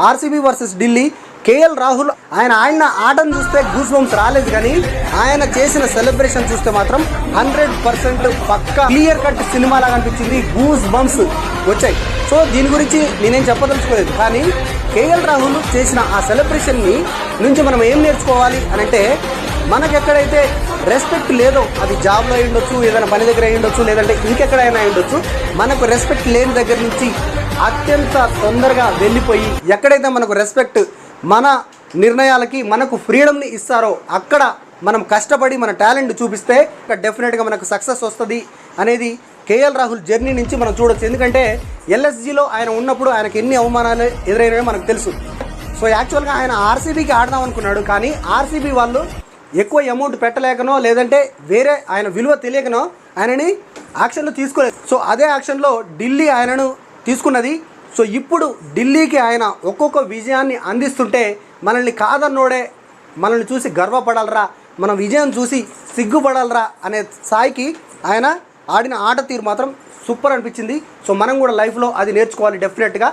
RCB versus Delhi. KL Rahul ఆయన ఆడిన ఆటను చూస్తే గూస్ బంప్స్ రాలేదు, కానీ ఆయన చేసిన సెలబ్రేషన్ చూస్తే మాత్రం 100% పక్కా క్లియర్ కట్ సినిమా లాగా అనిపించింది. గూస్ బంప్స్ వచ్చాయి. సో దీని గురించి నేనేం చెప్పదలుచుకోలేదు, కానీ కేఎల్ రాహుల్ చేసిన ఆ సెలబ్రేషన్ని నుంచి మనం ఏం నేర్చుకోవాలి అని అంటే, మనకు ఎక్కడైతే రెస్పెక్ట్ లేదో, అది జాబ్లో అయి ఉండొచ్చు, ఏదైనా పని దగ్గర అయి ఉండొచ్చు, లేదంటే ఇంకెక్కడైనా అయి ఉండొచ్చు, మనకు రెస్పెక్ట్ లేని దగ్గర నుంచి అత్యంత తొందరగా వెళ్ళిపోయి ఎక్కడైతే మనకు రెస్పెక్ట్, మన నిర్ణయాలకి మనకు ఫ్రీడమ్ని ఇస్తారో అక్కడ మనం కష్టపడి మన టాలెంట్ చూపిస్తే డెఫినెట్గా మనకు సక్సెస్ వస్తుంది అనేది కేఎల్ రాహుల్ జర్నీ నుంచి మనం చూడొచ్చు. ఎందుకంటే ఎల్ఎస్జీలో ఆయన ఉన్నప్పుడు ఆయనకి ఎన్ని అవమానాలు ఎదురైనాయో మనకు తెలుసు. సో యాక్చువల్గా ఆయన ఆర్సీబీకి ఆడదాం అనుకున్నాడు, కానీ ఆర్సీబీ వాళ్ళు ఎక్కువ అమౌంట్ పెట్టలేకనో, లేదంటే వేరే ఆయన విలువ తెలియకనో ఆయనని యాక్షన్లో తీసుకోలేదు. సో అదే యాక్షన్లో ఢిల్లీ ఆయనను తీసుకున్నది. సో ఇప్పుడు ఢిల్లీకి ఆయన ఒక్కొక్క విజయాన్ని అందిస్తుంటే మనల్ని కాదన్నోడే మనల్ని చూసి గర్వపడాలరా, మన విజయం చూసి సిగ్గుపడాలరా అనే స్థాయికి ఆయన ఆడిన ఆట తీరు మాత్రం సూపర్ అనిపించింది. సో మనం కూడా లైఫ్లో అది నేర్చుకోవాలి డెఫినెట్గా.